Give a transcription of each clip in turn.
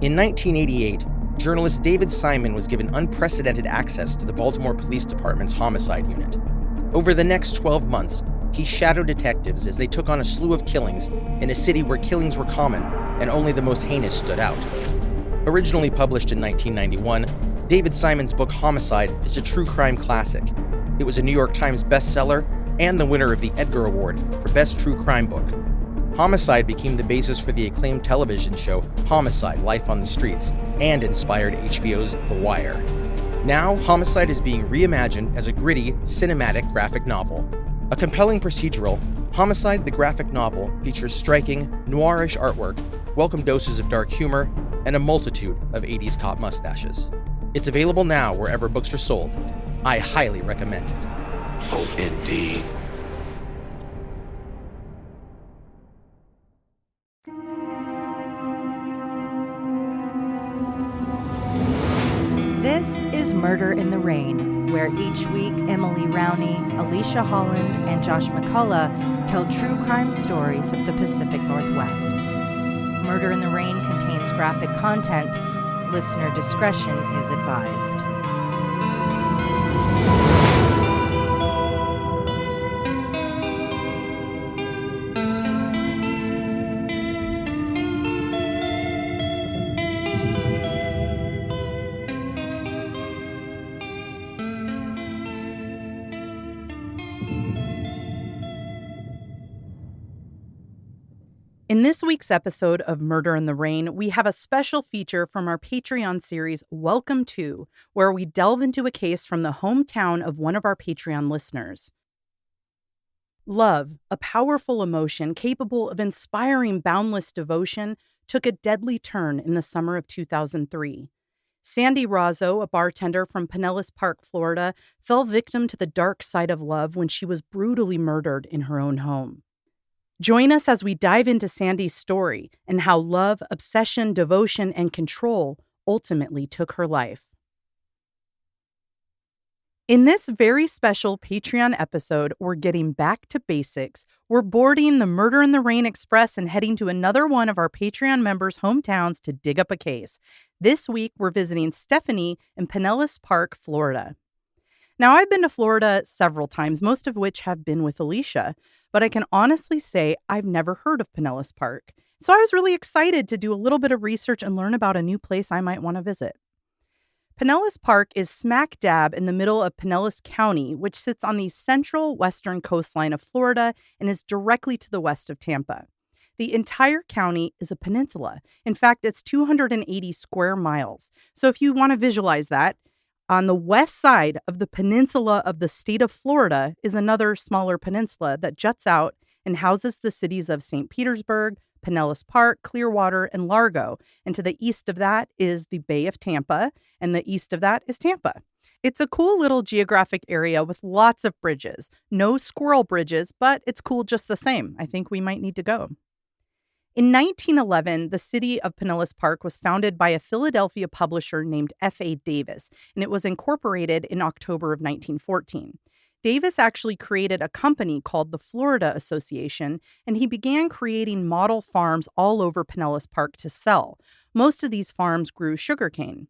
In 1988, journalist David Simon was given unprecedented access to the Baltimore Police Department's homicide unit. Over the next 12 months, he shadowed detectives as they took on a slew of killings in a city where killings were common and only the most heinous stood out. Originally published in 1991, David Simon's book Homicide is a true crime classic. It was a New York Times bestseller and the winner of the Edgar Award for Best True Crime Book. Homicide became the basis for the acclaimed television show Homicide: Life on the Streets and inspired HBO's The Wire. Now, Homicide is being reimagined as a gritty, cinematic graphic novel. A compelling procedural, Homicide the graphic novel features striking, noirish artwork, welcome doses of dark humor, and a multitude of 80s cop mustaches. It's available now wherever books are sold. I highly recommend it. Oh, indeed. This is Murder in the Rain, where each week Emily Rowney, Alicia Holland, and Josh McCullough tell true crime stories of the Pacific Northwest. Murder in the Rain contains graphic content. Listener discretion is advised. In this week's episode of Murder in the Rain, we have a special feature from our Patreon series, Welcome To, where we delve into a case from the hometown of one of our Patreon listeners. Love, a powerful emotion capable of inspiring boundless devotion, took a deadly turn in the summer of 2003. Sandee Rozzo, a bartender from Pinellas Park, Florida, fell victim to the dark side of love when she was brutally murdered in her own home. Join us as we dive into Sandee's story and how love, obsession, devotion, and control ultimately took her life. In this very special Patreon episode, we're getting back to basics. We're boarding the Murder in the Rain Express and heading to another one of our Patreon members' hometowns to dig up a case. This week, we're visiting Stephanie in Pinellas Park, Florida. Now, I've been to Florida several times, most of which have been with Alicia, but I can honestly say I've never heard of Pinellas Park. So I was really excited to do a little bit of research and learn about a new place I might want to visit. Pinellas Park is smack dab in the middle of Pinellas County, which sits on the central western coastline of Florida and is directly to the west of Tampa. The entire county is a peninsula. In fact, it's 280 square miles. So if you want to visualize that, on the west side of the peninsula of the state of Florida is another smaller peninsula that juts out and houses the cities of St. Petersburg, Pinellas Park, Clearwater, and Largo. And to the east of that is the Bay of Tampa, and the east of that is Tampa. It's a cool little geographic area with lots of bridges. No squirrel bridges, but it's cool just the same. I think we might need to go. In 1911, the city of Pinellas Park was founded by a Philadelphia publisher named F.A. Davis, and it was incorporated in October of 1914. Davis actually created a company called the Florida Association, and he began creating model farms all over Pinellas Park to sell. Most of these farms grew sugarcane.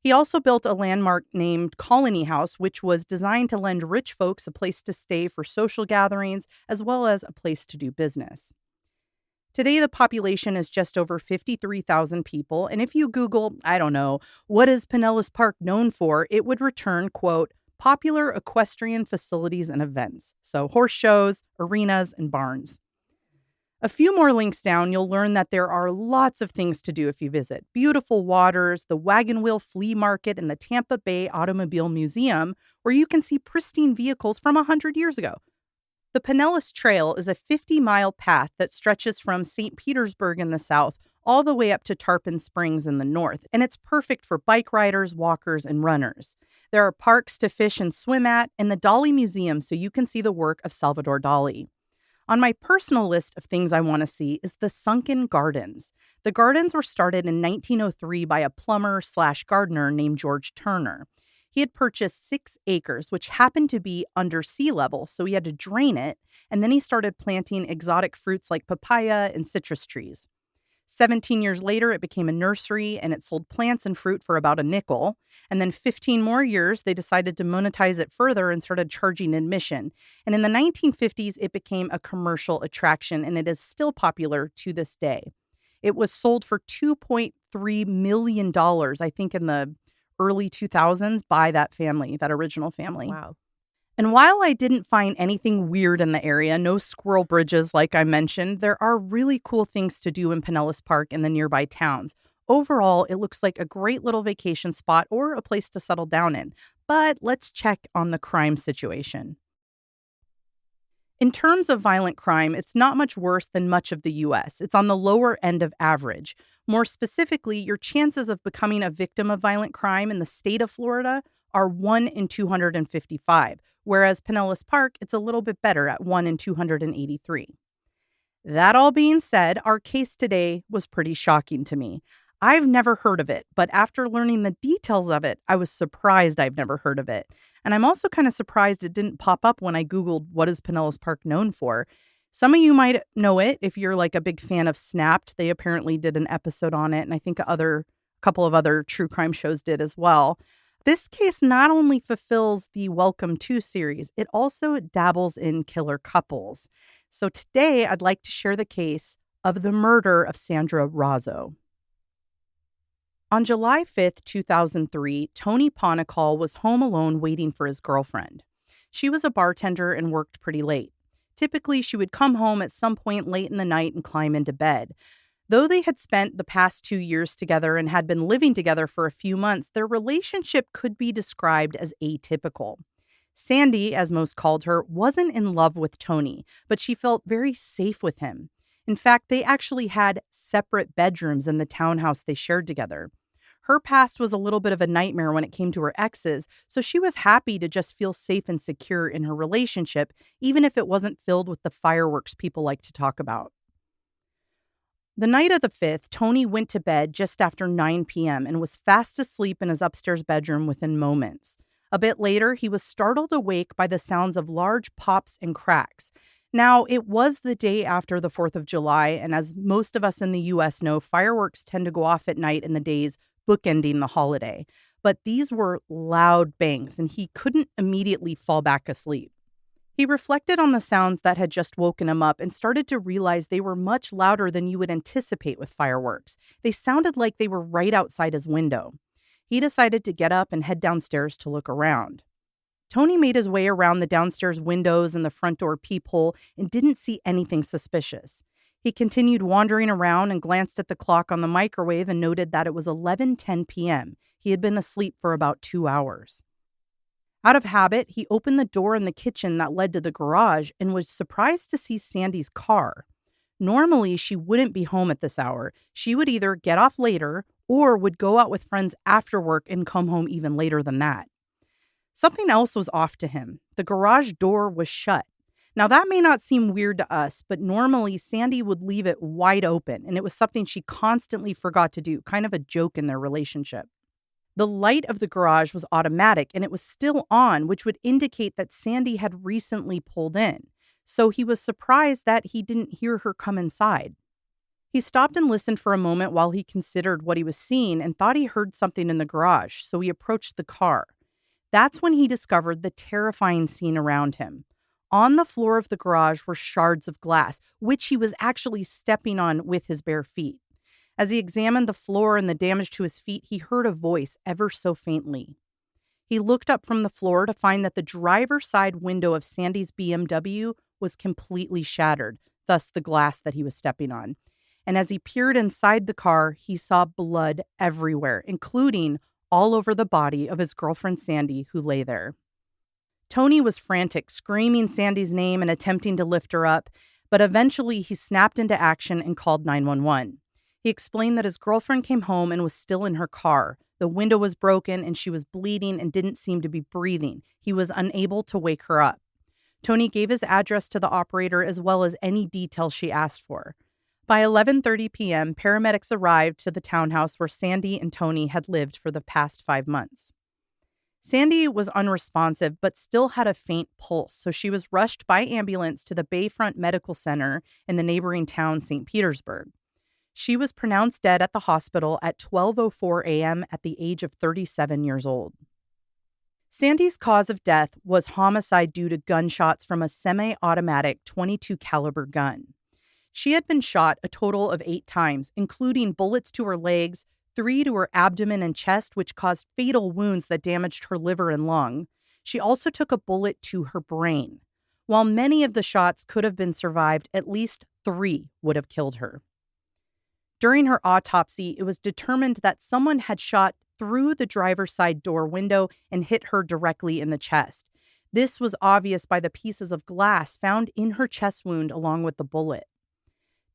He also built a landmark named Colony House, which was designed to lend rich folks a place to stay for social gatherings, as well as a place to do business. Today, the population is just over 53,000 people, and if you Google, what is Pinellas Park known for, it would return, quote, popular equestrian facilities and events. So horse shows, arenas, and barns. A few more links down, you'll learn that there are lots of things to do if you visit. Beautiful waters, the Wagon Wheel Flea Market, and the Tampa Bay Automobile Museum, where you can see pristine vehicles from 100 years ago. The Pinellas Trail is a 50-mile path that stretches from St. Petersburg in the south all the way up to Tarpon Springs in the north, and it's perfect for bike riders, walkers, and runners. There are parks to fish and swim at, and the Dali Museum so you can see the work of Salvador Dali. On my personal list of things I want to see is the Sunken Gardens. The gardens were started in 1903 by a plumber/gardener named George Turner. He had purchased 6 acres, which happened to be under sea level, so he had to drain it, and then he started planting exotic fruits like papaya and citrus trees. 17 years later, it became a nursery and it sold plants and fruit for about a nickel. And then 15 more years, they decided to monetize it further and started charging admission. And in the 1950s, it became a commercial attraction, and it is still popular to this day. It was sold for $2.3 million, I think in the early 2000s, by that family, that original family. Wow. And while I didn't find anything weird in the area, no squirrel bridges like I mentioned, there are really cool things to do in Pinellas Park and the nearby towns. Overall, it looks like a great little vacation spot or a place to settle down in. But let's check on the crime situation. In terms of violent crime, it's not much worse than much of the U.S. It's on the lower end of average. More specifically, your chances of becoming a victim of violent crime in the state of Florida are 1 in 255, whereas Pinellas Park, it's a little bit better at 1 in 283. That all being said, our case today was pretty shocking to me. I've never heard of it, but after learning the details of it, I was surprised I've never heard of it. And I'm also kind of surprised it didn't pop up when I Googled what is Pinellas Park known for. Some of you might know it if you're like a big fan of Snapped. They apparently did an episode on it, and I think a couple of other true crime shows did as well. This case not only fulfills the Welcome To series, it also dabbles in killer couples. So today, I'd like to share the case of the murder of Sandee Rozzo. On July 5th, 2003, Tony Ponicall was home alone waiting for his girlfriend. She was a bartender and worked pretty late. Typically, she would come home at some point late in the night and climb into bed. Though they had spent the past 2 years together and had been living together for a few months, their relationship could be described as atypical. Sandee, as most called her, wasn't in love with Tony, but she felt very safe with him. In fact, they actually had separate bedrooms in the townhouse they shared together. Her past was a little bit of a nightmare when it came to her exes, so she was happy to just feel safe and secure in her relationship, even if it wasn't filled with the fireworks people like to talk about. The night of the 5th, Tony went to bed just after 9 p.m. and was fast asleep in his upstairs bedroom within moments. A bit later, he was startled awake by the sounds of large pops and cracks. Now, it was the day after the 4th of July, and as most of us in the U.S. know, fireworks tend to go off at night in the days bookending the holiday. But these were loud bangs, and he couldn't immediately fall back asleep. He reflected on the sounds that had just woken him up and started to realize they were much louder than you would anticipate with fireworks. They sounded like they were right outside his window. He decided to get up and head downstairs to look around. Tony made his way around the downstairs windows and the front door peephole and didn't see anything suspicious. He continued wandering around and glanced at the clock on the microwave and noted that it was 11:10 p.m. He had been asleep for about 2 hours. Out of habit, he opened the door in the kitchen that led to the garage and was surprised to see Sandee's car. Normally, she wouldn't be home at this hour. She would either get off later or would go out with friends after work and come home even later than that. Something else was off to him. The garage door was shut. Now, that may not seem weird to us, but normally Sandee would leave it wide open, and it was something she constantly forgot to do, kind of a joke in their relationship. The light of the garage was automatic, and it was still on, which would indicate that Sandee had recently pulled in. So he was surprised that he didn't hear her come inside. He stopped and listened for a moment while he considered what he was seeing and thought he heard something in the garage, so he approached the car. That's when he discovered the terrifying scene around him. On the floor of the garage were shards of glass, which he was actually stepping on with his bare feet. As he examined the floor and the damage to his feet, he heard a voice ever so faintly. He looked up from the floor to find that the driver's side window of Sandee's BMW was completely shattered, thus the glass that he was stepping on. And as he peered inside the car, he saw blood everywhere, including all over the body of his girlfriend Sandee, who lay there. Tony was frantic, screaming Sandee's name and attempting to lift her up, but eventually he snapped into action and called 911. He explained that his girlfriend came home and was still in her car. The window was broken and she was bleeding and didn't seem to be breathing. He was unable to wake her up. Tony gave his address to the operator as well as any details she asked for. By 11:30 p.m., paramedics arrived to the townhouse where Sandee and Tony had lived for the past 5 months. Sandee was unresponsive but still had a faint pulse, so she was rushed by ambulance to the Bayfront Medical Center in the neighboring town, St. Petersburg. She was pronounced dead at the hospital at 12:04 a.m. at the age of 37 years old. Sandee's cause of death was homicide due to gunshots from a semi-automatic .22 caliber gun. She had been shot a total of 8 times, including bullets to her legs, 3 to her abdomen and chest, which caused fatal wounds that damaged her liver and lung. She also took a bullet to her brain. While many of the shots could have been survived, at least 3 would have killed her. During her autopsy, it was determined that someone had shot through the driver's side door window and hit her directly in the chest. This was obvious by the pieces of glass found in her chest wound along with the bullet.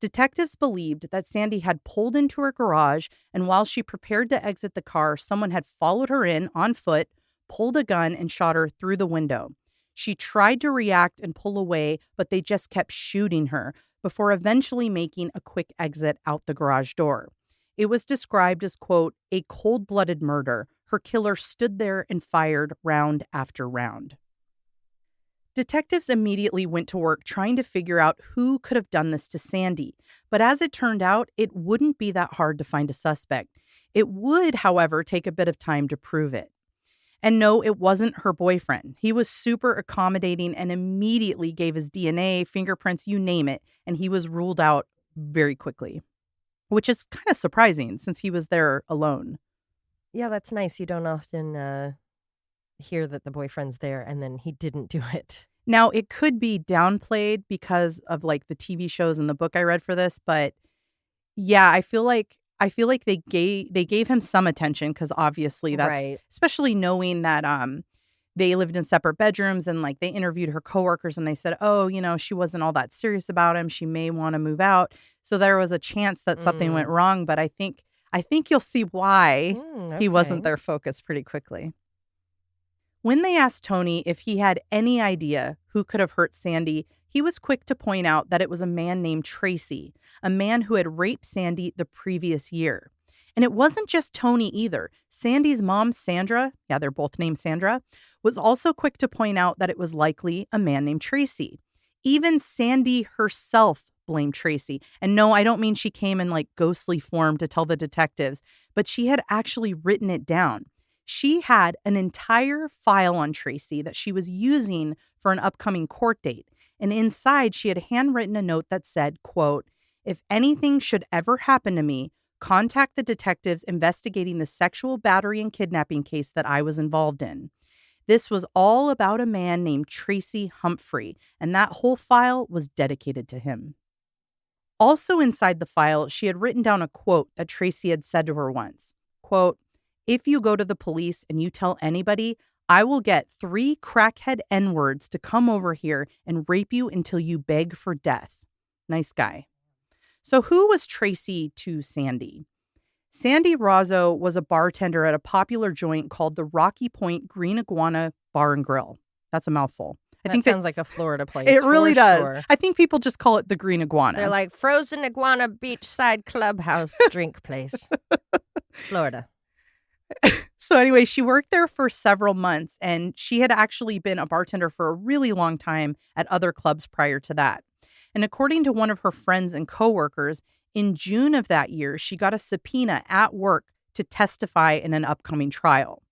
Detectives believed that Sandee had pulled into her garage, and while she prepared to exit the car, someone had followed her in on foot, pulled a gun, and shot her through the window. She tried to react and pull away, but they just kept shooting her before eventually making a quick exit out the garage door. It was described as, quote, a cold-blooded murder. Her killer stood there and fired round after round. Detectives immediately went to work trying to figure out who could have done this to Sandee. But as it turned out, it wouldn't be that hard to find a suspect. It would, however, take a bit of time to prove it. And no, it wasn't her boyfriend. He was super accommodating and immediately gave his DNA, fingerprints, you name it, and he was ruled out very quickly. Which is kind of surprising since he was there alone. Yeah, that's nice. You don't often hear that the boyfriend's there and then he didn't do it. Now, it could be downplayed because of like the TV shows and the book I read for this, but yeah, I feel like they gave him some attention because obviously that's Right. especially knowing that they lived in separate bedrooms, and like they interviewed her coworkers and they said, oh, she wasn't all that serious about him. She may want to move out. So there was a chance that something went wrong. But I think you'll see why he wasn't their focus pretty quickly. When they asked Tony if he had any idea who could have hurt Sandee, he was quick to point out that it was a man named Tracy, a man who had raped Sandee the previous year. And it wasn't just Tony either. Sandee's mom, Sandra, yeah, they're both named Sandra, was also quick to point out that it was likely a man named Tracy. Even Sandee herself blamed Tracy. And no, I don't mean she came in like ghostly form to tell the detectives, but she had actually written it down. She had an entire file on Tracy that she was using for an upcoming court date. And inside, she had handwritten a note that said, quote, if anything should ever happen to me, contact the detectives investigating the sexual battery and kidnapping case that I was involved in. This was all about a man named Tracy Humphrey, and that whole file was dedicated to him. Also inside the file, she had written down a quote that Tracy had said to her once. Quote, if you go to the police and you tell anybody, I will get 3 crackhead N-words to come over here and rape you until you beg for death. Nice guy. So who was Tracy to Sandee? Sandee Rozzo was a bartender at a popular joint called the Rocky Point Green Iguana Bar and Grill. That's a mouthful. I think sounds like a Florida place. It really does. Sure. I think people just call it the Green Iguana. They're like Frozen Iguana Beachside Clubhouse drink place. Florida. So anyway, she worked there for several months, and she had actually been a bartender for a really long time at other clubs prior to that. And according to one of her friends and coworkers, in June of that year, she got a subpoena at work to testify in an upcoming trial.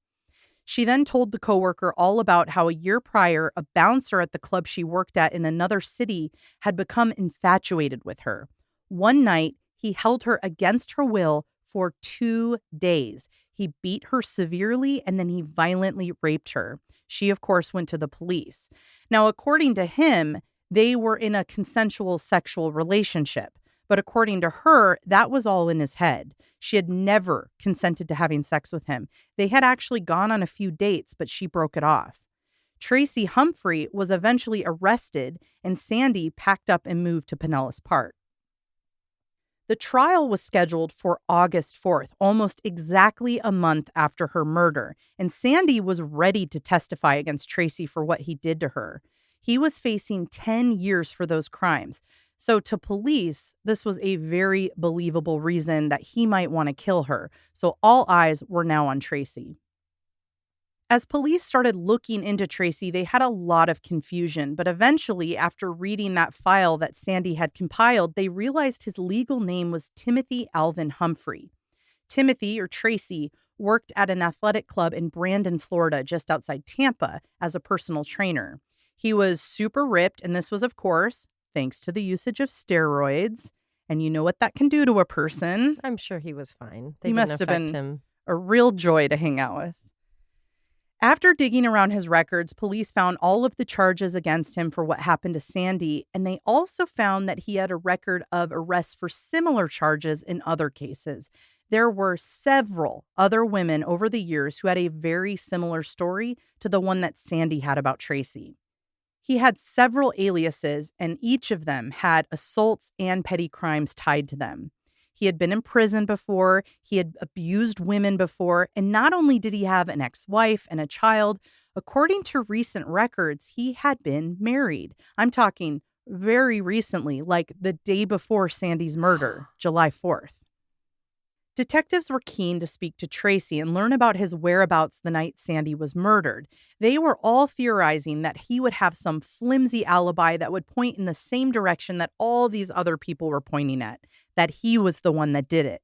She then told the coworker all about how a year prior, a bouncer at the club she worked at in another city had become infatuated with her. One night, he held her against her will for 2 days. He beat her severely, and then he violently raped her. She, of course, went to the police. Now, according to him, they were in a consensual sexual relationship. But according to her, that was all in his head. She had never consented to having sex with him. They had actually gone on a few dates, but she broke it off. Tracy Humphrey was eventually arrested, and Sandee packed up and moved to Pinellas Park. The trial was scheduled for August 4th, almost exactly a month after her murder, and Sandee was ready to testify against Tracy for what he did to her. He was facing 10 years for those crimes. So to police, this was a very believable reason that he might want to kill her. So all eyes were now on Tracy. As police started looking into Tracy, they had a lot of confusion, but eventually, after reading that file that Sandee had compiled, they realized his legal name was Timothy Alvin Humphrey. Timothy, or Tracy, worked at an athletic club in Brandon, Florida, just outside Tampa, as a personal trainer. He was super ripped, and this was, of course, thanks to the usage of steroids. And you know what that can do to a person. I'm sure he was fine. He must have been a real joy to hang out with. After digging around his records, police found all of the charges against him for what happened to Sandee, and they also found that he had a record of arrests for similar charges in other cases. There were several other women over the years who had a very similar story to the one that Sandee had about Tracy. He had several aliases, and each of them had assaults and petty crimes tied to them. He had been in prison before, he had abused women before, and not only did he have an ex-wife and a child, according to recent records, he had been married. I'm talking very recently, like the day before Sandee's murder, July 4th. Detectives were keen to speak to Tracy and learn about his whereabouts the night Sandee was murdered. They were all theorizing that he would have some flimsy alibi that would point in the same direction that all these other people were pointing at, that he was the one that did it.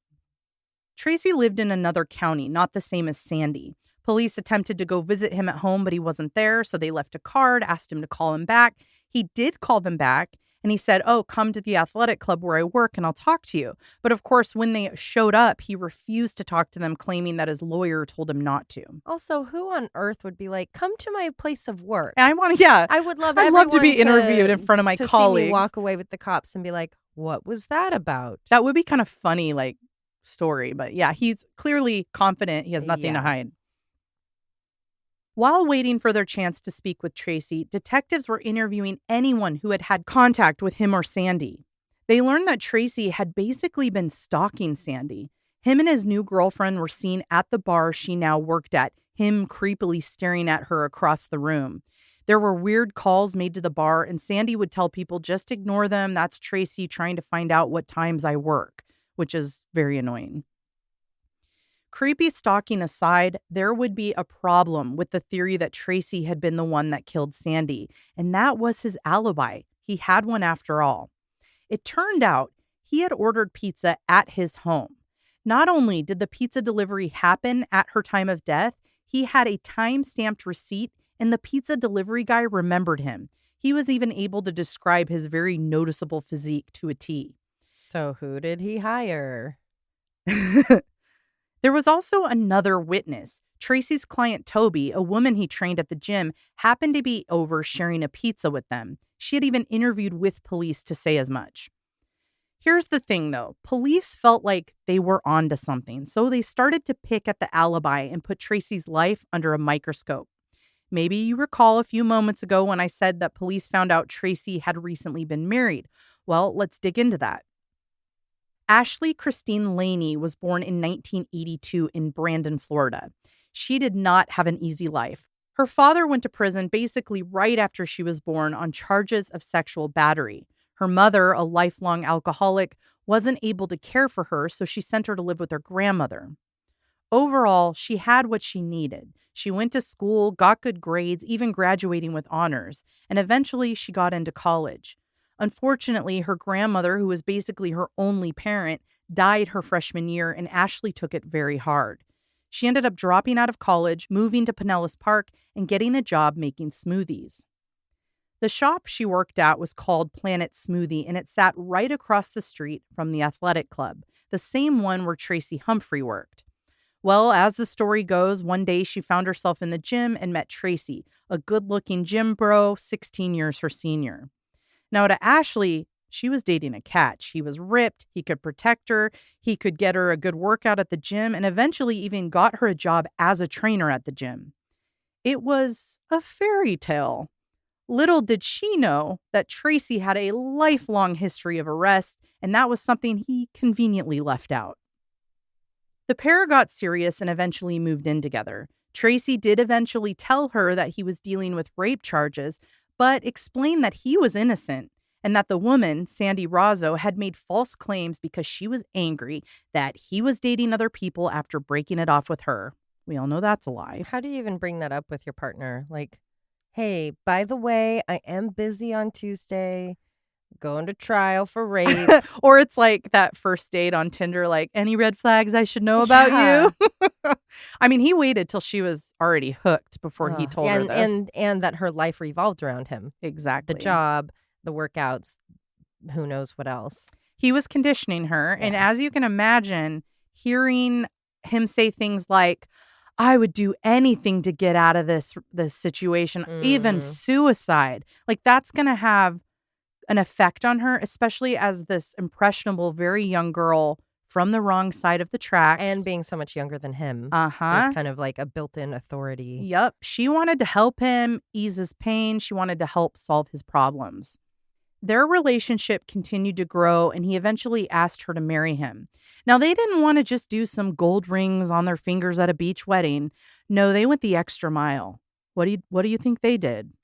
Tracy lived in another county, not the same as Sandee. Police attempted to go visit him at home, but he wasn't there, so they left a card, asked him to call him back. He did call them back. And he said, "Oh, come to the athletic club where I work and I'll talk to you." But of course, when they showed up, he refused to talk to them, claiming that his lawyer told him not to. Also, who on earth would be like, "Come to my place of work"? I would love I'd love to be interviewed in front of my colleagues. See me walk away with the cops and be like, "What was that about?" That would be kind of funny, like, story. But yeah, he's clearly confident. He has nothing to hide. While waiting for their chance to speak with Tracy, detectives were interviewing anyone who had had contact with him or Sandee. They learned that Tracy had basically been stalking Sandee. Him and his new girlfriend were seen at the bar she now worked at, him creepily staring at her across the room. There were weird calls made to the bar, and Sandee would tell people, "Just ignore them. That's Tracy trying to find out what times I work," which is very annoying. Creepy stalking aside, there would be a problem with the theory that Tracy had been the one that killed Sandee, and that was his alibi. He had one after all. It turned out he had ordered pizza at his home. Not only did the pizza delivery happen at her time of death, he had a time-stamped receipt, and the pizza delivery guy remembered him. He was even able to describe his very noticeable physique to a T. So who did he hire? There was also another witness. Tracy's client, Toby, a woman he trained at the gym, happened to be over sharing a pizza with them. She had even interviewed with police to say as much. Here's the thing, though. Police felt like they were onto something, so they started to pick at the alibi and put Tracy's life under a microscope. Maybe you recall a few moments ago when I said that police found out Tracy had recently been married. Well, let's dig into that. Ashley Christine Laney was born in 1982 in Brandon, Florida. She did not have an easy life. Her father went to prison basically right after she was born on charges of sexual battery. Her mother, a lifelong alcoholic, wasn't able to care for her, so she sent her to live with her grandmother. Overall, she had what she needed. She went to school, got good grades, even graduating with honors, and eventually she got into college. Unfortunately, her grandmother, who was basically her only parent, died her freshman year, and Ashley took it very hard. She ended up dropping out of college, moving to Pinellas Park, and getting a job making smoothies. The shop she worked at was called Planet Smoothie, and it sat right across the street from the athletic club, the same one where Tracy Humphrey worked. Well, as the story goes, one day she found herself in the gym and met Tracy, a good-looking gym bro, 16 years her senior. Now, to Ashley, she was dating a catch. He was ripped. He could protect her. He could get her a good workout at the gym and eventually even got her a job as a trainer at the gym. It was a fairy tale. Little did she know that Tracy had a lifelong history of arrests, and that was something he conveniently left out. The pair got serious and eventually moved in together. Tracy did eventually tell her that he was dealing with rape charges, but explained that he was innocent and that the woman, Sandee Rozzo, had made false claims because she was angry that he was dating other people after breaking it off with her. We all know that's a lie. How do you even bring that up with your partner? Like, hey, by the way, I am busy on Tuesday. Going to trial for rape. Or it's like that first date on Tinder, like, any red flags I should know about you? I mean, he waited till she was already hooked before he told her this. And that her life revolved around him. Exactly. The job, the workouts, who knows what else. He was conditioning her. Yeah. And as you can imagine, hearing him say things like, I would do anything to get out of this situation, even suicide. Like, that's going to have an effect on her, especially as this impressionable, very young girl from the wrong side of the tracks. And being so much younger than him. There's kind of like a built-in authority. Yep. She wanted to help him ease his pain. She wanted to help solve his problems. Their relationship continued to grow, and he eventually asked her to marry him. Now, they didn't want to just do some gold rings on their fingers at a beach wedding. No, they went the extra mile. What do you think they did?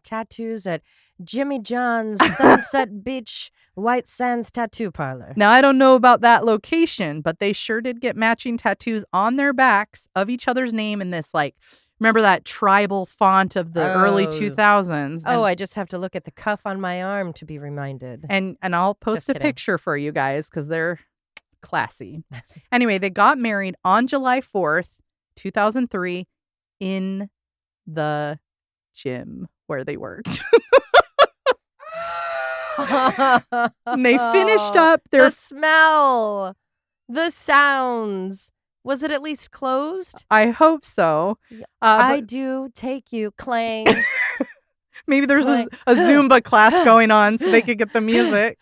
Tattoos at Jimmy John's Sunset Beach White Sands Tattoo Parlor. Now, I don't know about that location, but they sure did get matching tattoos on their backs of each other's name in this, like, remember that tribal font of the early 2000s? I just have to look at the cuff on my arm to be reminded. And I'll post a picture for you guys because they're classy. Anyway, they got married on July 4th, 2003 in the gym where they worked. And they finished up their... The smell, the sounds. Was it at least closed? I hope so. I do take you, clang. Maybe there's a Zumba class going on so they could get the music.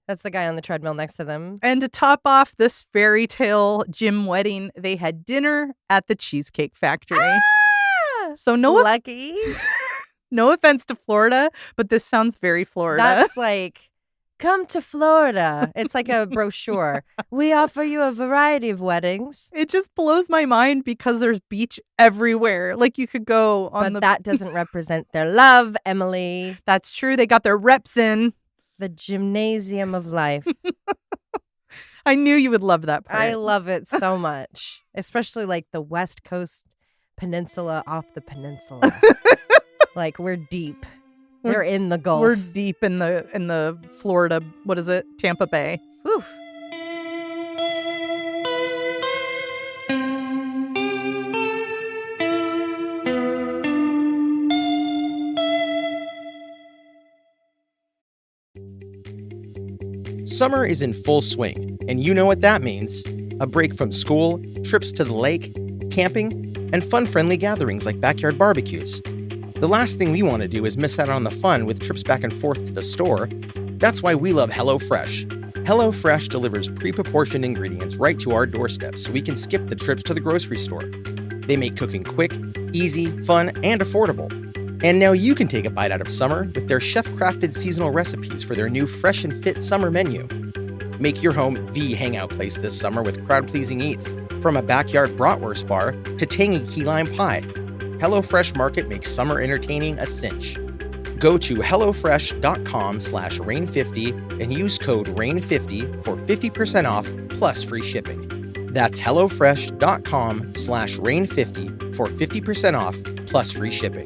That's the guy on the treadmill next to them. And to top off this fairy tale gym wedding, they had dinner at the Cheesecake Factory. So lucky. No offense to Florida, but this sounds very Florida. That's like, come to Florida. It's like a brochure. We offer you a variety of weddings. It just blows my mind because there's beach everywhere. Like, you could go on But that doesn't represent their love, Emily. That's true. They got their reps in. The gymnasium of life. I knew you would love that part. I love it so much. Especially like the West Coast peninsula off the peninsula. Like, we're deep. We're in the Gulf. We're deep in the Florida, what is it? Tampa Bay. Whew. Summer is in full swing, and you know what that means. A break from school, trips to the lake, camping, and fun-friendly gatherings like backyard barbecues. The last thing we want to do is miss out on the fun with trips back and forth to the store. That's why we love HelloFresh. HelloFresh delivers pre-proportioned ingredients right to our doorstep so we can skip the trips to the grocery store. They make cooking quick, easy, fun, and affordable. And now you can take a bite out of summer with their chef-crafted seasonal recipes for their new Fresh and Fit summer menu. Make your home the hangout place this summer with crowd-pleasing eats, from a backyard bratwurst bar to tangy key lime pie. HelloFresh Market makes summer entertaining a cinch. Go to hellofresh.com/rain50 and use code RAIN50 for 50% off plus free shipping. That's hellofresh.com/rain50 for 50% off plus free shipping.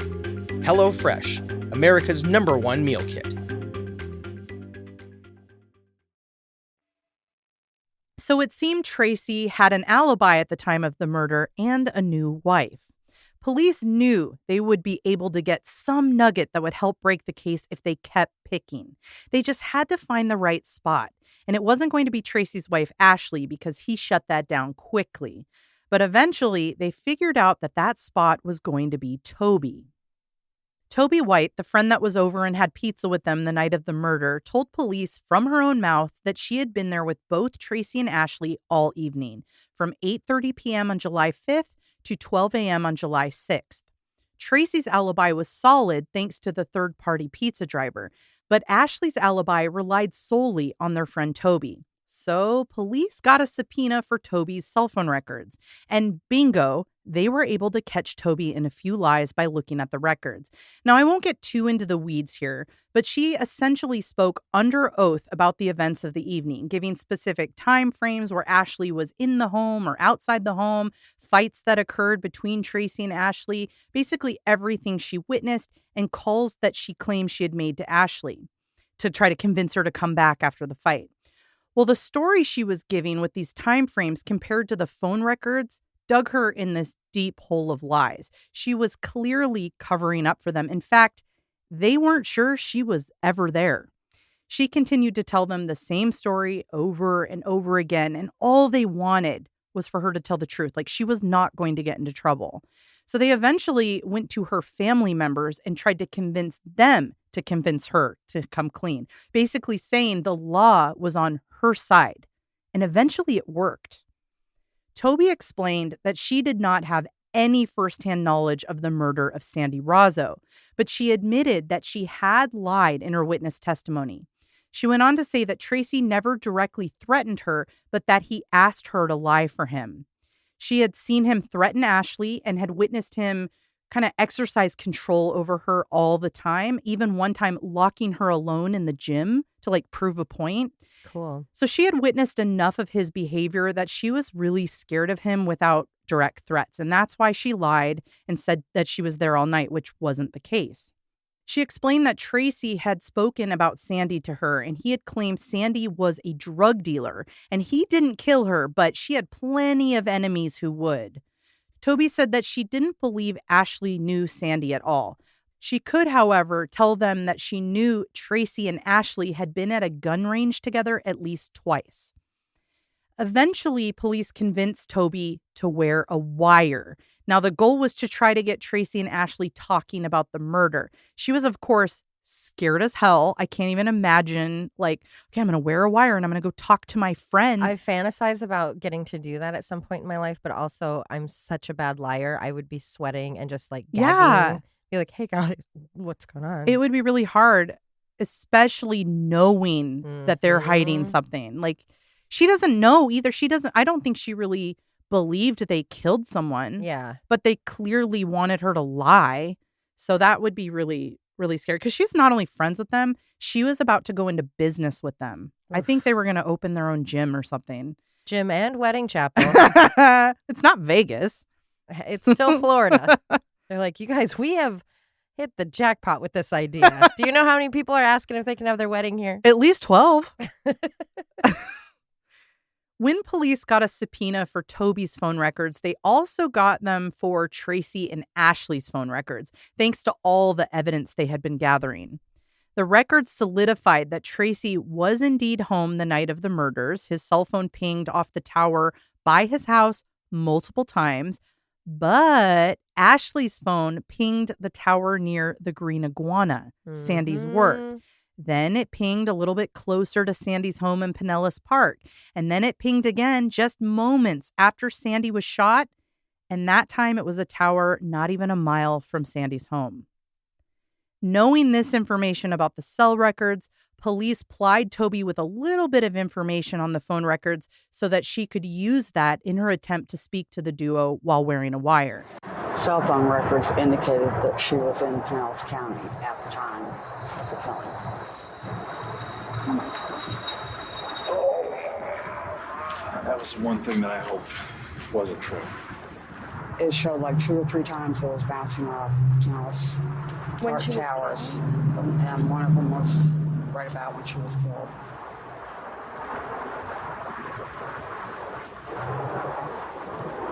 HelloFresh, America's #1 meal kit. So it seemed Tracy had an alibi at the time of the murder and a new wife. Police knew they would be able to get some nugget that would help break the case if they kept picking. They just had to find the right spot. And it wasn't going to be Tracy's wife, Ashley, because he shut that down quickly. But eventually, they figured out that that spot was going to be Toby. Toby White, the friend that was over and had pizza with them the night of the murder, told police from her own mouth that she had been there with both Tracy and Ashley all evening, from 8:30 p.m. on July 5th to 12 a.m. on July 6th. Tracy's alibi was solid thanks to the third-party pizza driver, but Ashley's alibi relied solely on their friend Toby. So police got a subpoena for Toby's cell phone records. And bingo, they were able to catch Toby in a few lies by looking at the records. Now, I won't get too into the weeds here, but she essentially spoke under oath about the events of the evening, giving specific time frames where Ashley was in the home or outside the home, fights that occurred between Tracy and Ashley, basically everything she witnessed, and calls that she claimed she had made to Ashley to try to convince her to come back after the fight. Well, the story she was giving with these time frames compared to the phone records dug her in this deep hole of lies. She was clearly covering up for them. In fact, they weren't sure she was ever there. She continued to tell them the same story over and over again, and all they wanted was for her to tell the truth. Like, she was not going to get into trouble. So they eventually went to her family members and tried to convince them to convince her to come clean, basically saying the law was on her side. And eventually it worked. Toby explained that she did not have any firsthand knowledge of the murder of Sandee Rozzo, but she admitted that she had lied in her witness testimony. She went on to say that Tracy never directly threatened her, but that he asked her to lie for him. She had seen him threaten Ashley and had witnessed him kind of exercise control over her all the time, even one time locking her alone in the gym to like prove a point. Cool. So she had witnessed enough of his behavior that she was really scared of him without direct threats. And that's why she lied and said that she was there all night, which wasn't the case. She explained that Tracy had spoken about Sandee to her, and he had claimed Sandee was a drug dealer, and he didn't kill her, but she had plenty of enemies who would. Toby said that she didn't believe Ashley knew Sandee at all. She could, however, tell them that she knew Tracy and Ashley had been at a gun range together at least twice. Eventually, police convinced Toby to wear a wire. Now, the goal was to try to get Tracy and Ashley talking about the murder. She was, of course, scared as hell. I can't even imagine, like, okay, I'm going to wear a wire and I'm going to go talk to my friends. I fantasize about getting to do that at some point in my life, but also I'm such a bad liar. I would be sweating and just like gagging. Yeah. Be like, hey guys, what's going on? It would be really hard, especially knowing that they're hiding something. Like, she doesn't know either. I don't think she really believed they killed someone. Yeah. But they clearly wanted her to lie. So that would be really, really scary. Because she was not only friends with them, she was about to go into business with them. I think they were going to open their own gym or something. Gym and wedding chapel. It's not Vegas. It's still Florida. They're like, you guys, we have hit the jackpot with this idea. Do you know how many people are asking if they can have their wedding here? At least 12. When police got a subpoena for Toby's phone records, they also got them for Tracy and Ashley's phone records, thanks to all the evidence they had been gathering. The records solidified that Tracy was indeed home the night of the murders. His cell phone pinged off the tower by his house multiple times, but Ashley's phone pinged the tower near the Green Iguana, Sandee's work. Then it pinged a little bit closer to Sandee's home in Pinellas Park. And then it pinged again just moments after Sandee was shot. And that time it was a tower not even a mile from Sandee's home. Knowing this information about the cell records, police plied Toby with a little bit of information on the phone records so that she could use that in her attempt to speak to the duo while wearing a wire. Cell phone records indicated that she was in Pinellas County at the time of the killing. That was the one thing that I hoped wasn't true. It showed like 2 or 3 times it was bouncing off Pinellas Park towers, and one of them was right about when she was killed.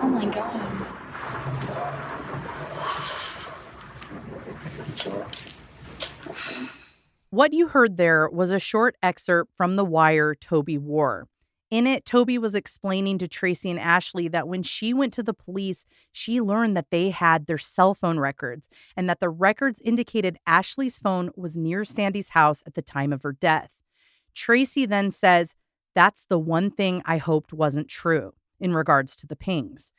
Oh my God. So, What you heard there was a short excerpt from the wire Toby wore. In it, Toby was explaining to Tracy and Ashley that when she went to the police, she learned that they had their cell phone records and that the records indicated Ashley's phone was near Sandee's house at the time of her death. Tracy then says, "That's the one thing I hoped wasn't true," in regards to the pings.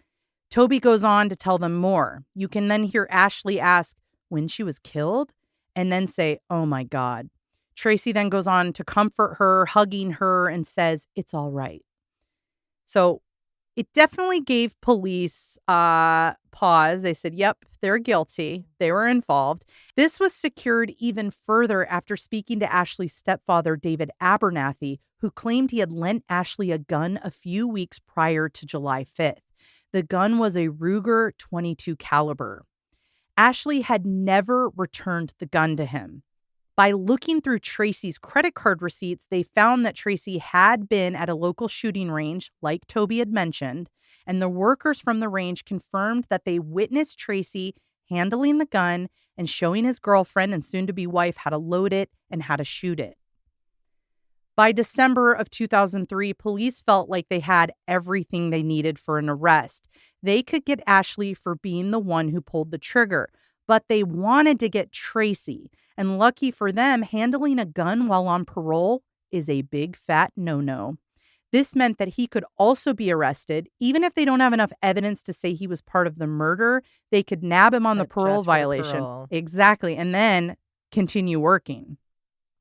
Toby goes on to tell them more. You can then hear Ashley ask when she was killed and then say, "Oh my God." Tracy then goes on to comfort her, hugging her, and says, "It's all right." So it definitely gave police pause. They said, yep, they're guilty. They were involved. This was secured even further after speaking to Ashley's stepfather, David Abernathy, who claimed he had lent Ashley a gun a few weeks prior to July 5th. The gun was a Ruger .22 caliber. Ashley had never returned the gun to him. By looking through Tracy's credit card receipts, they found that Tracy had been at a local shooting range, like Toby had mentioned, and the workers from the range confirmed that they witnessed Tracy handling the gun and showing his girlfriend and soon-to-be wife how to load it and how to shoot it. By December of 2003, police felt like they had everything they needed for an arrest. They could get Ashley for being the one who pulled the trigger, but they wanted to get Tracy. And lucky for them, handling a gun while on parole is a big fat no-no. This meant that he could also be arrested. Even if they don't have enough evidence to say he was part of the murder, they could nab him on the parole violation. Exactly. And then continue working.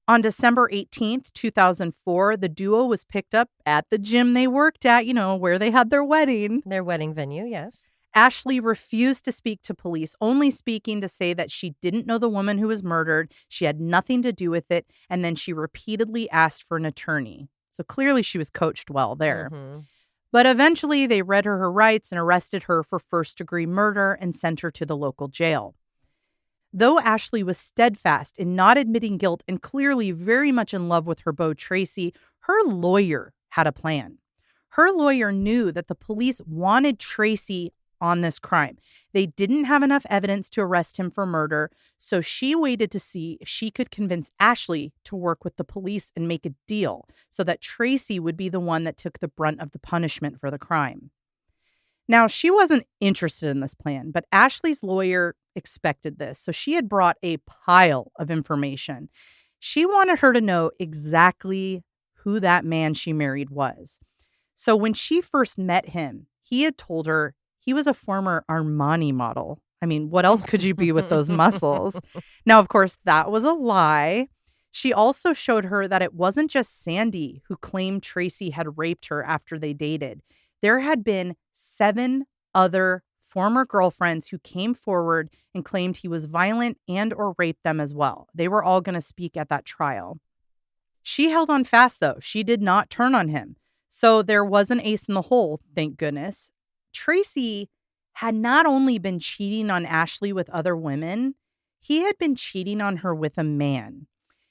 On December 18th, 2004, the duo was picked up at the gym they worked at, where they had their wedding. Their wedding venue, yes. Ashley refused to speak to police, only speaking to say that she didn't know the woman who was murdered. She had nothing to do with it. And then she repeatedly asked for an attorney. So clearly she was coached well there. Mm-hmm. But eventually they read her rights and arrested her for first-degree murder and sent her to the local jail. Though Ashley was steadfast in not admitting guilt and clearly very much in love with her beau Tracy, her lawyer had a plan. Her lawyer knew that the police wanted Tracy on this crime. They didn't have enough evidence to arrest him for murder, so she waited to see if she could convince Ashley to work with the police and make a deal so that Tracy would be the one that took the brunt of the punishment for the crime. Now, she wasn't interested in this plan, but Ashley's lawyer expected this, so she had brought a pile of information. She wanted her to know exactly who that man she married was. So when she first met him, he had told her he was a former Armani model. I mean, what else could you be with those muscles? Now, of course, that was a lie. She also showed her that it wasn't just Sandee who claimed Tracy had raped her after they dated. There had been 7 other former girlfriends who came forward and claimed he was violent and or raped them as well. They were all going to speak at that trial. She held on fast, though. She did not turn on him. So there was an ace in the hole, thank goodness. Tracy had not only been cheating on Ashley with other women, he had been cheating on her with a man.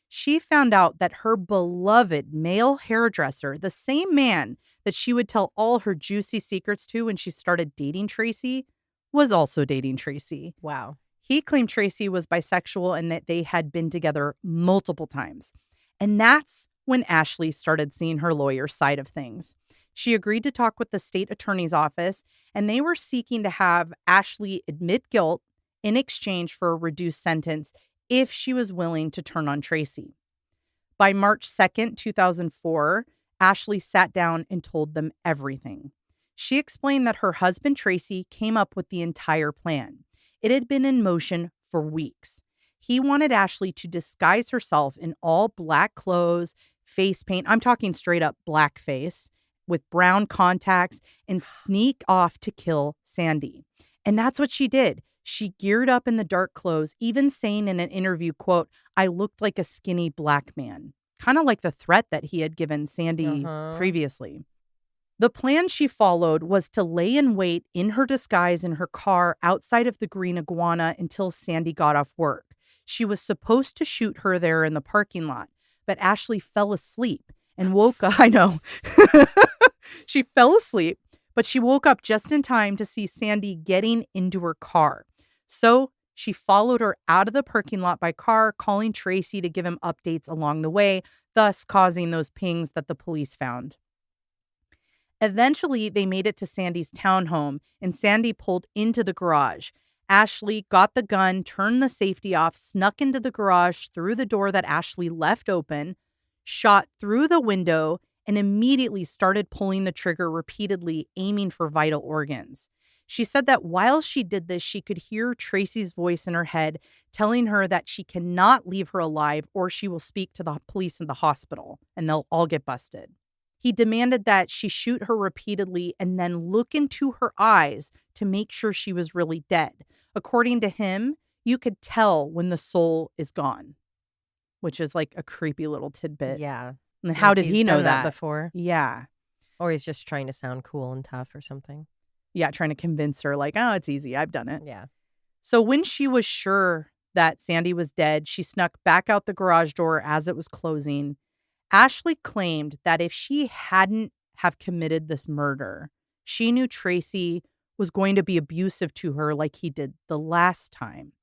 She found out that her beloved male hairdresser, the same man that she would tell all her juicy secrets to when she started dating Tracy, was also dating Tracy. Wow. He claimed Tracy was bisexual and that they had been together multiple times. And that's when Ashley started seeing her lawyer's side of things. She agreed to talk with the state attorney's office, and they were seeking to have Ashley admit guilt in exchange for a reduced sentence if she was willing to turn on Tracy. By March 2nd, 2004, Ashley sat down and told them everything. She explained that her husband, Tracy, came up with the entire plan. It had been in motion for weeks. He wanted Ashley to disguise herself in all black clothes, face paint, I'm talking straight up blackface, with brown contacts, and sneak off to kill Sandee. And that's what she did. She geared up in the dark clothes, even saying in an interview, quote, "I looked like a skinny black man." Kind of like the threat that he had given Sandee previously. The plan she followed was to lay in wait in her disguise in her car outside of the Green Iguana until Sandee got off work. She was supposed to shoot her there in the parking lot, but Ashley fell asleep and woke up. I know. She fell asleep, but she woke up just in time to see Sandee getting into her car. So she followed her out of the parking lot by car, calling Tracy to give him updates along the way, thus causing those pings that the police found. Eventually, they made it to Sandee's townhome, and Sandee pulled into the garage. Ashley got the gun, turned the safety off, snuck into the garage through the door that Ashley left open, shot through the window, and immediately started pulling the trigger repeatedly, aiming for vital organs. She said that while she did this, she could hear Tracy's voice in her head telling her that she cannot leave her alive or she will speak to the police in the hospital and they'll all get busted. He demanded that she shoot her repeatedly and then look into her eyes to make sure she was really dead. According to him, you could tell when the soul is gone, which is like a creepy little tidbit. Yeah. And then how did he's he know done that before? Yeah. Or he's just trying to sound cool and tough or something. Yeah, trying to convince her like, oh, it's easy. I've done it. Yeah. So when she was sure that Sandee was dead, she snuck back out the garage door as it was closing. Ashley claimed that if she hadn't have committed this murder, she knew Tracy was going to be abusive to her like he did the last time.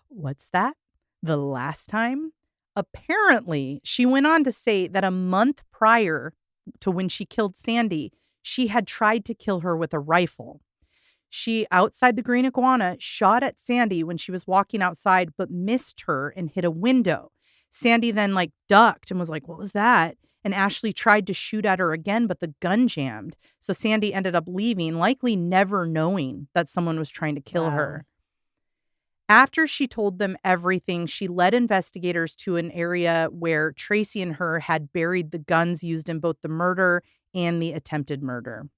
What's that? The last time? Apparently, she went on to say that a month prior to when she killed Sandee, she had tried to kill her with a rifle. She, outside the Green Iguana, shot at Sandee when she was walking outside, but missed her and hit a window. Sandee then ducked and was like, what was that? And Ashley tried to shoot at her again, but the gun jammed. So Sandee ended up leaving, likely never knowing that someone was trying to kill her. After she told them everything, she led investigators to an area where Tracy and her had buried the guns used in both the murder and the attempted murder.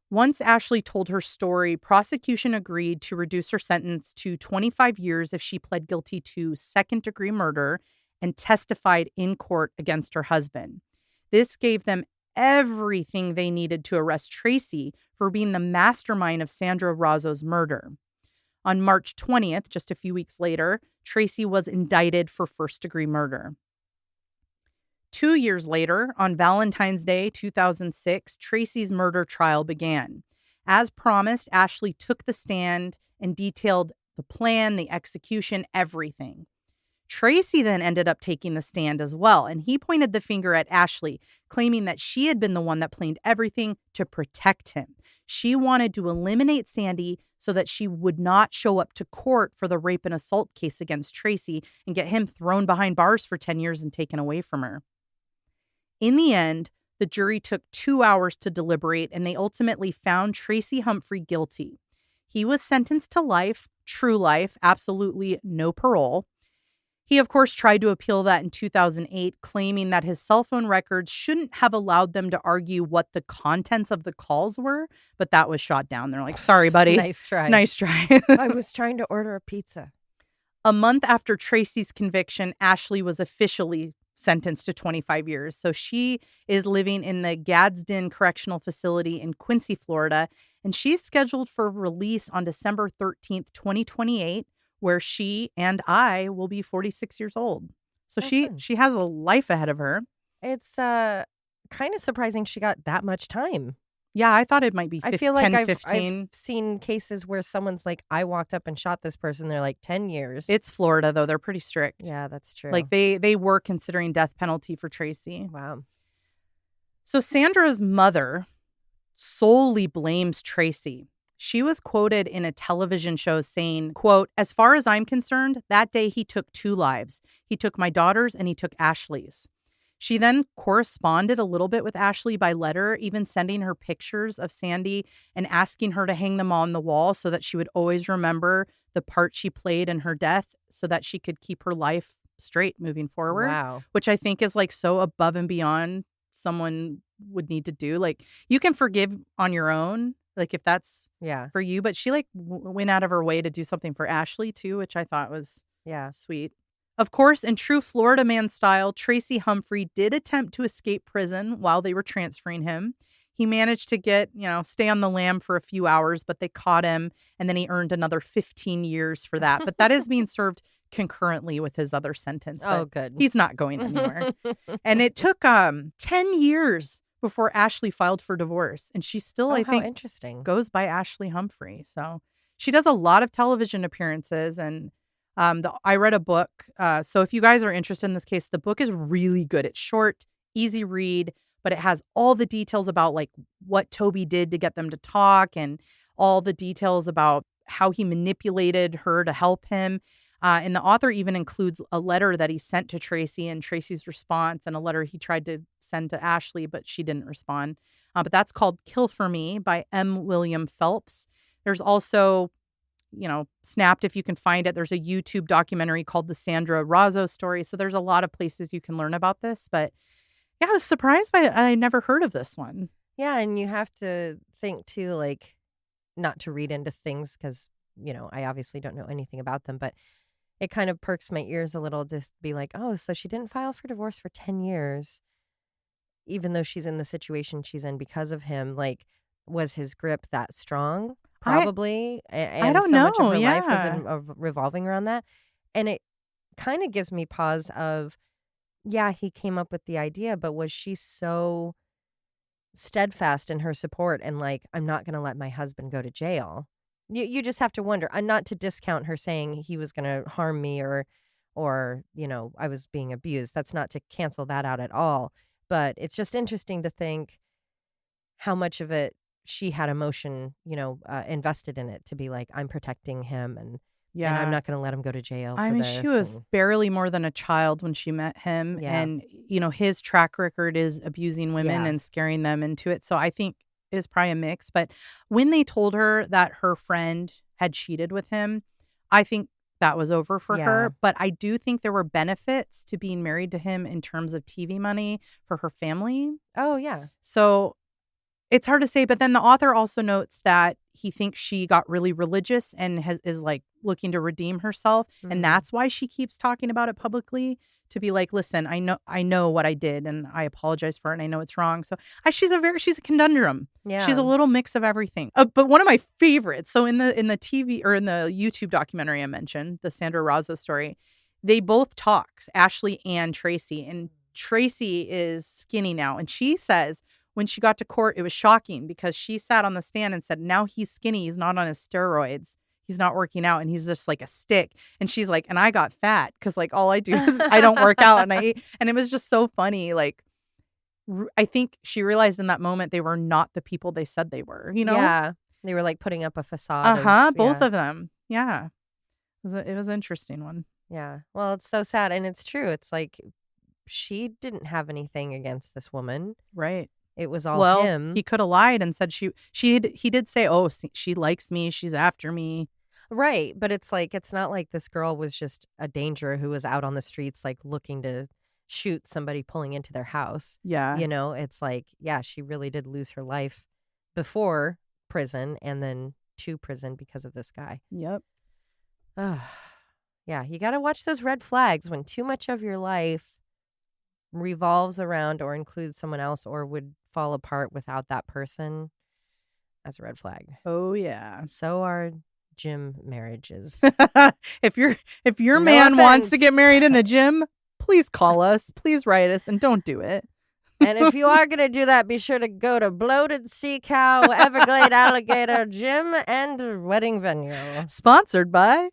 Once Ashley told her story, prosecution agreed to reduce her sentence to 25 years if she pled guilty to second-degree murder and testified in court against her husband. This gave them everything they needed to arrest Tracy for being the mastermind of Sandee Rozzo's murder. On March 20th, just a few weeks later, Tracy was indicted for first-degree murder. 2 years later, on Valentine's Day, 2006, Tracy's murder trial began. As promised, Ashley took the stand and detailed the plan, the execution, everything. Tracy then ended up taking the stand as well, and he pointed the finger at Ashley, claiming that she had been the one that planned everything to protect him. She wanted to eliminate Sandee so that she would not show up to court for the rape and assault case against Tracy and get him thrown behind bars for 10 years and taken away from her. In the end, the jury took 2 hours to deliberate, and they ultimately found Tracy Humphrey guilty. He was sentenced to life, true life, absolutely no parole. He, of course, tried to appeal that in 2008, claiming that his cell phone records shouldn't have allowed them to argue what the contents of the calls were, but that was shot down. They're like, sorry, buddy. Nice try. Nice try. I was trying to order a pizza. A month after Tracy's conviction, Ashley was officially sentenced to 25 years. So she is living in the Gadsden Correctional Facility in Quincy, Florida, and she's scheduled for release on December 13th, 2028. Where she and I will be 46 years old. So she has a life ahead of her. It's kind of surprising she got that much time. Yeah, I thought it might be 10, 15. I've seen cases where someone's like, I walked up and shot this person. They're like 10 years. It's Florida, though. They're pretty strict. Yeah, that's true. Like they were considering death penalty for Tracy. Wow. So Sandra's mother solely blames Tracy. She was quoted in a television show saying, quote, as far as I'm concerned, that day he took 2 lives. He took my daughter's and he took Ashley's. She then corresponded a little bit with Ashley by letter, even sending her pictures of Sandee and asking her to hang them on the wall so that she would always remember the part she played in her death so that she could keep her life straight moving forward. Wow. Which I think is so above and beyond someone would need to do. Like, you can forgive on your own. Like, if that's for you. But she went out of her way to do something for Ashley, too, which I thought was sweet. Of course, in true Florida man style, Tracy Humphrey did attempt to escape prison while they were transferring him. He managed to stay on the lam for a few hours, but they caught him. And then he earned another 15 years for that. But that is being served concurrently with his other sentence. Oh, good. He's not going anywhere. And it took 10 years before Ashley filed for divorce. And she still, I think, interesting. goes by Ashley Humphrey. So she does a lot of television appearances. And I read a book. So if you guys are interested in this case, the book is really good. It's short, easy read, but it has all the details about what Toby did to get them to talk and all the details about how he manipulated her to help him. And the author even includes a letter that he sent to Tracy and Tracy's response, and a letter he tried to send to Ashley, but she didn't respond. But that's called Kill for Me by M. William Phelps. There's also, Snapped, if you can find it. There's a YouTube documentary called the Sandee Rozzo story. So there's a lot of places you can learn about this. But yeah, I was surprised by it. I never heard of this one. Yeah, and you have to think too, like, not to read into things because, I obviously don't know anything about them, but it kind of perks my ears a little to be like, oh, so she didn't file for divorce for 10 years, even though she's in the situation she's in because of him. Like, was his grip that strong? Probably. And I don't so know. much of her life Yeah. was revolving around that. And it kind of gives me pause of, yeah, he came up with the idea, but was she so steadfast in her support and like, I'm not going to let my husband go to jail? You just have to wonder, and not to discount her saying he was going to harm me or I was being abused. That's not to cancel that out at all. But it's just interesting to think how much of it she had emotion, invested in it to be like, I'm protecting him and I'm not going to let him go to jail for this. She was barely more than a child when she met him. Yeah. And, his track record is abusing women and scaring them into it. So I think it was probably a mix. But when they told her that her friend had cheated with him, I think that was over for her. But I do think there were benefits to being married to him in terms of TV money for her family. Oh, yeah. So it's hard to say. But then the author also notes that he thinks she got really religious and is like looking to redeem herself. Mm-hmm. And that's why she keeps talking about it publicly, to be like, listen, I know what I did and I apologize for it and I know it's wrong. So she's a conundrum. Yeah. She's a little mix of everything. But one of my favorites. So in the TV or in the YouTube documentary I mentioned, the Sandee Rozzo story, they both talk, Ashley and Tracy. And Tracy is skinny now. And she says when she got to court, it was shocking because she sat on the stand and said, now he's skinny. He's not on his steroids. He's not working out and he's just like a stick. And she's like, and I got fat because like all I do is I don't work out and I eat. And it was just so funny. Like, I think she realized in that moment they were not the people they said they were, Yeah. They were like putting up a facade. Both of them. Yeah. It was an interesting one. Yeah. Well, it's so sad. And it's true. It's like she didn't have anything against this woman. Right. It was all him. He could have lied and said he did say, oh, she likes me. She's after me. Right. But it's like, it's not like this girl was just a danger who was out on the streets, like looking to shoot somebody pulling into their house. Yeah. It's like, yeah, she really did lose her life before prison and then to prison because of this guy. Yep. Yeah. You got to watch those red flags when too much of your life revolves around or includes someone else or would fall apart without that person. That's a red flag. Oh, yeah. So are gym marriages. If your No man wants to offense. get married in a gym, please call us. Please write us and don't do it. And if you are going to do that, be sure to go to Bloated Sea Cow, Everglade Alligator Gym and Wedding Venue. Sponsored by.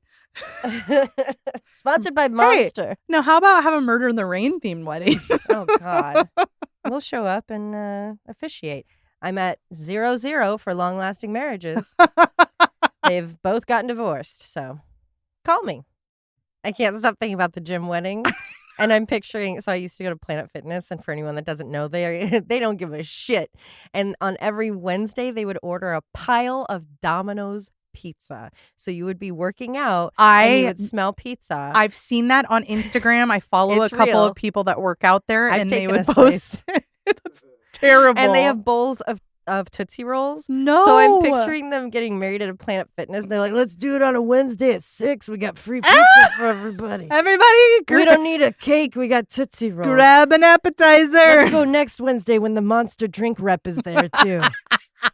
Sponsored by Monster. No, how about have a Murder in the Rain themed wedding? Oh, God. We'll show up and officiate. I'm at 0-0 for long-lasting marriages. They've both gotten divorced, so call me. I can't stop thinking about the gym wedding. And I'm picturing, so I used to go to Planet Fitness, and for anyone that doesn't know, they don't give a shit. And on every Wednesday, they would order a pile of Domino's pizza. So you would be working out and you would smell pizza. I've seen that on Instagram. I follow It's a couple real. of people that work out there I've and they taken would a post. It's terrible. And they have bowls of Tootsie Rolls. No. So I'm picturing them getting married at a Planet Fitness. They're like, let's do it on a Wednesday at 6. We got free pizza for everybody. Everybody, We don't need a cake. We got Tootsie Rolls. grab an appetizer. Let's go next Wednesday when the Monster drink rep is there too.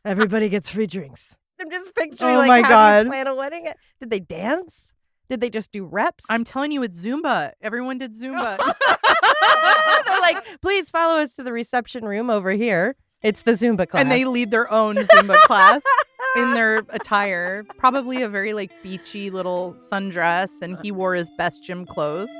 Everybody gets free drinks. I'm just picturing Oh like my how God. do you plan a wedding? Did they dance? Did they just do reps? I'm telling you, it's Zumba. Everyone did Zumba. They're like, please follow us to the reception room over here. It's the Zumba class. And they lead their own Zumba class in their attire. Probably a very like beachy little sundress. And he wore his best gym clothes.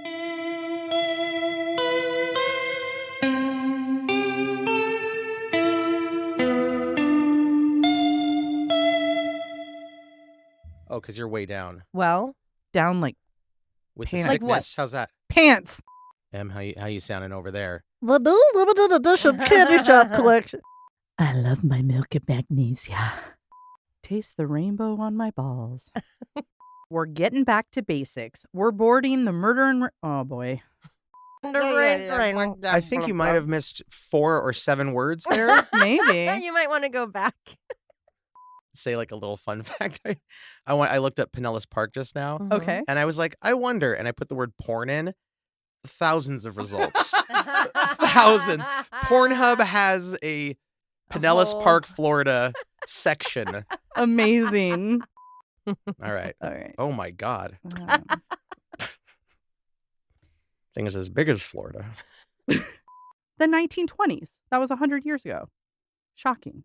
Oh, because you're way down. Well, Down like with Pants. the Like what? sickness. How's that? Pants. How you sounding over there? The new limited edition candy shop collection. I love my milk and magnesia. Taste the rainbow on my balls. We're getting back to basics. We're boarding the murder and... oh, boy. I think you might have missed 4 or 7 words there. Maybe. You might want to go back. Say like a little fun fact. I looked up Pinellas Park just now, Okay. and I was like, I wonder, and I put the word porn in. Thousands of results. Thousands. Pornhub has a Pinellas whole- Park, Florida section. Amazing. All right. All right. Oh my God. Um, Thing is as big as Florida. the 1920s. That was 100 years ago. Shocking.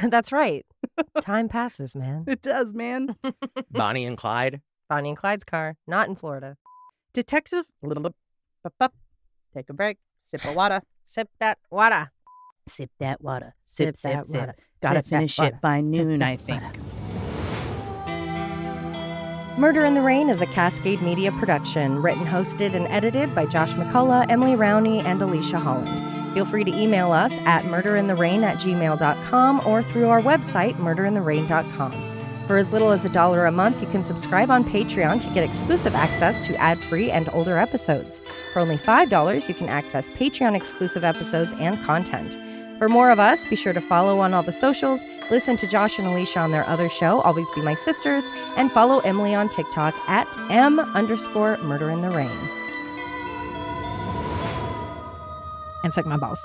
That's right. Time passes, man. It does, man. Bonnie and Clyde. Bonnie and Clyde's car, not in Florida. Detective... Take a break. Sip of water. Sip that water. Sip that water. Sip that water. Gotta Sip that finish water. it by Sip noon, that I think. Murder in the Rain is a Cascade Media production, written, hosted, and edited by Josh McCullough, Emily Rowney, and Alicia Holland. Feel free to email us at murderintherain@gmail.com or through our website, murderintherain.com. For as little as $1 a month, you can subscribe on Patreon to get exclusive access to ad-free and older episodes. For only $5, you can access Patreon-exclusive episodes and content. For more of us, be sure to follow on all the socials, listen to Josh and Alicia on their other show, Always Be My Sisters, and follow Emily on TikTok at @M_murderintherain. And suck my balls.